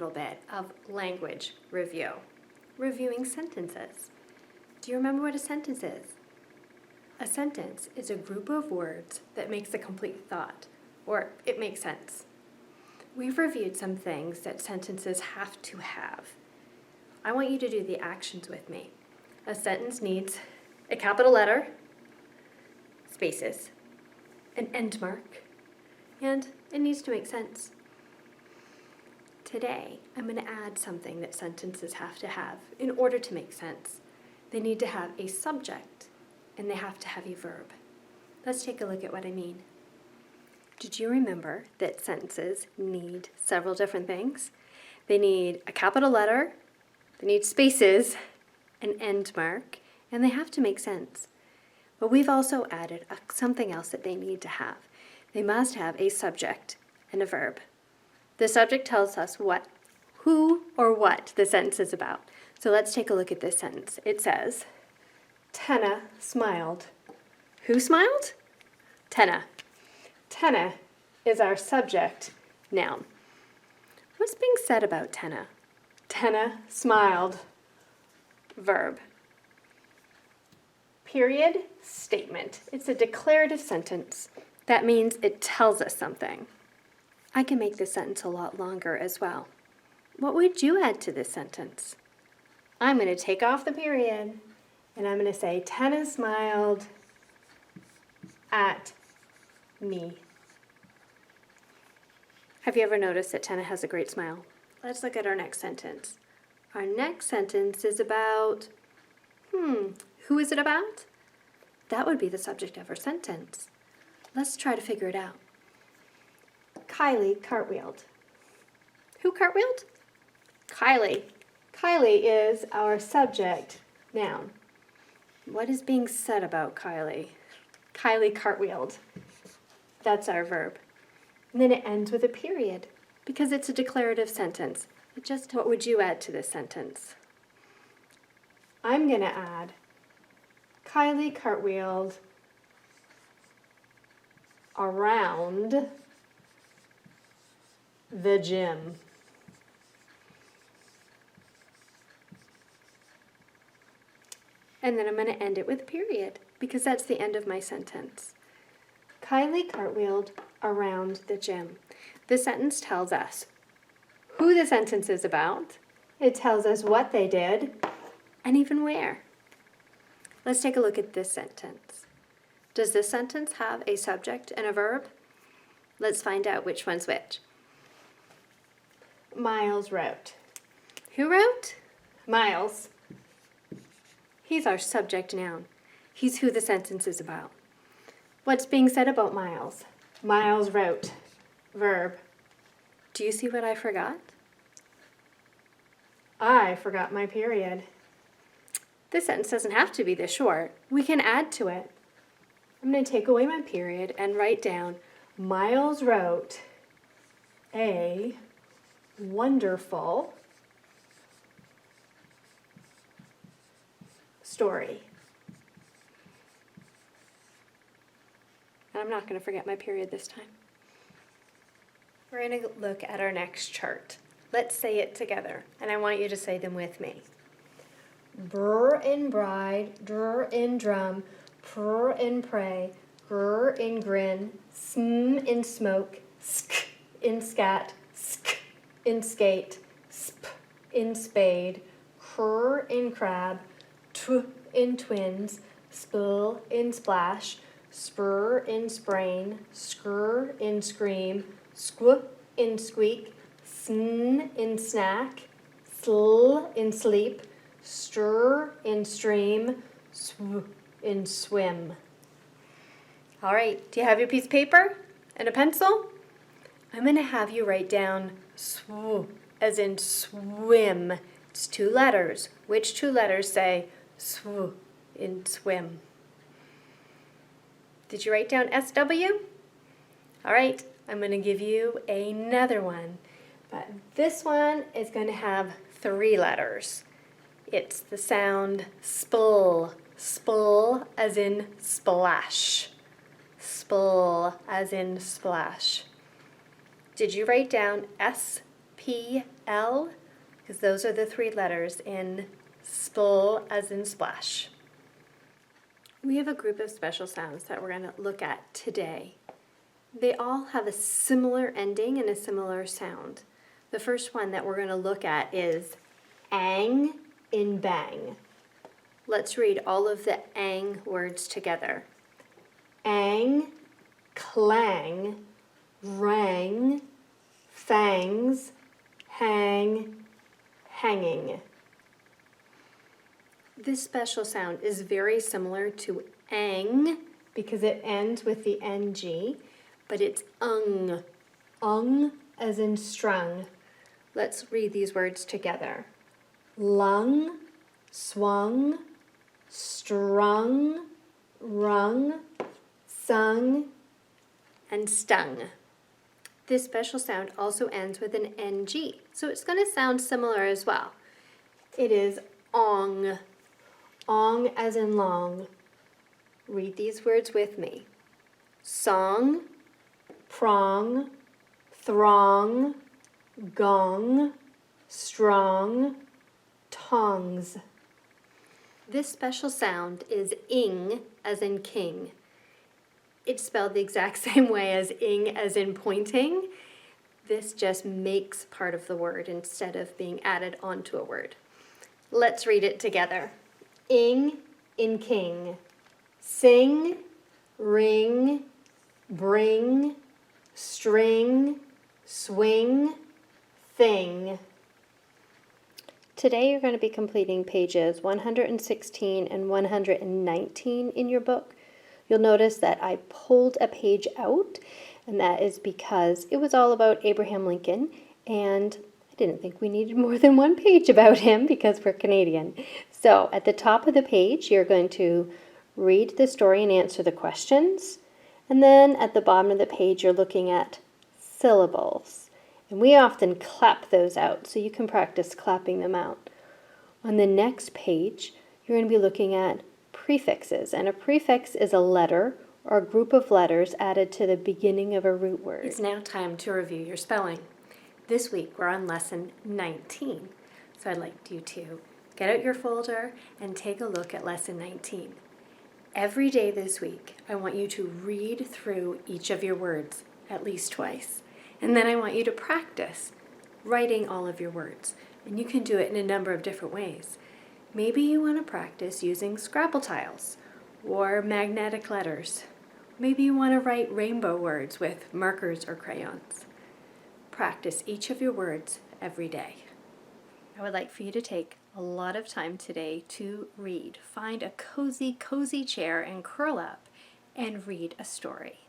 little bit of language review, reviewing sentences. Do you remember what a sentence is? A sentence is a group of words that makes a complete thought, or it makes sense. We've reviewed some things that sentences have to have. I want you to do the actions with me. A sentence needs a capital letter, spaces, an end mark, and it needs to make sense. Today, I'm going to add something that sentences have to have in order to make sense. They need to have a subject, and they have to have a verb. Let's take a look at what I mean. Did you remember that sentences need several different things? They need a capital letter, they need spaces, an end mark, and they have to make sense. But we've also added something else that they need to have. They must have a subject and a verb. The subject tells us what, who, or what the sentence is about. So let's take a look at this sentence. It says, Tenna smiled. Who smiled? Tenna. Tenna is our subject noun. What's being said about Tenna? Tenna smiled. Verb. Period, statement. It's a declarative sentence. That means it tells us something. I can make this sentence a lot longer as well. What would you add to this sentence? I'm going to take off the period and I'm going to say, Tenna smiled at me. Have you ever noticed that Tenna has a great smile? Let's look at our next sentence. Our next sentence is about, who is it about? That would be the subject of our sentence. Let's try to figure it out. Kylie cartwheeled. Who cartwheeled? Kylie. Kylie is our subject noun. What is being said about Kylie? Kylie cartwheeled. That's our verb. And then it ends with a period because it's a declarative sentence. What would you add to this sentence? I'm going to add Kylie cartwheeled around the gym. And then I'm going to end it with a period because that's the end of my sentence. Kylie cartwheeled around the gym. The sentence tells us who the sentence is about. It tells us what they did and even where. Let's take a look at this sentence. Does this sentence have a subject and a verb? Let's find out which one's which. Miles wrote. Who wrote? Miles. He's our subject noun. He's who the sentence is about. What's being said about Miles? Miles wrote. Verb. Do you see what I forgot? I forgot my period. This sentence doesn't have to be this short. We can add to it. I'm going to take away my period and write down, Miles wrote a wonderful story. And I'm not going to forget my period this time. We're going to look at our next chart. Let's say it together, and I want you to say them with me. Brr in bride, drr in drum, prr in pray, grr in grin, sm in smoke, sk in scat, sk in skate, sp in spade, cr in crab, tw in twins, spl in splash, spur in sprain, scr in scream, squ in squeak, sn in snack, sl in sleep, stir in stream, sw in swim. All right, do you have your piece of paper and a pencil? I'm going to have you write down sw as in swim. It's 2 letters. Which 2 letters say sw in swim? Did you write down SW? All right, I'm going to give you another one. But this one is going to have 3 letters. It's the sound spl. Spl as in splash. Spl as in splash. Did you write down P-L, because those are the 3 letters in spl as in splash. We have a group of special sounds that we're going to look at today. They all have a similar ending and a similar sound. The first one that we're going to look at is ang in bang. Let's read all of the ang words together. Ang, clang, rang, fangs, hang, hanging. This special sound is very similar to ang because it ends with the ng, but it's ung as in strung. Let's read these words together. Lung, swung, strung, rung, sung, and stung. This special sound also ends with an ng, so it's going to sound similar as well. It is ong as in long. Read these words with me. Song, prong, throng, gong, strong, tongs. This special sound is ing as in king. It's spelled the exact same way as ing as in pointing. This just makes part of the word instead of being added onto a word. Let's read it together. Ing in king. Sing, ring, bring, string, swing, thing. Today you're going to be completing pages 116 and 119 in your book. You'll notice that I pulled a page out, and that is because it was all about Abraham Lincoln, and I didn't think we needed more than one page about him because we're Canadian. So at the top of the page, you're going to read the story and answer the questions, and then at the bottom of the page, you're looking at syllables. And we often clap those out, so you can practice clapping them out. On the next page, you're going to be looking at prefixes, and a prefix is a letter or a group of letters added to the beginning of a root word. It's now time to review your spelling. This week we're on lesson 19, so I'd like you to get out your folder and take a look at lesson 19. Every day this week I want you to read through each of your words at least twice, and then I want you to practice writing all of your words, and you can do it in a number of different ways. Maybe you want to practice using Scrabble tiles or magnetic letters. Maybe you want to write rainbow words with markers or crayons. Practice each of your words every day. I would like for you to take a lot of time today to read. Find a cozy chair and curl up and read a story.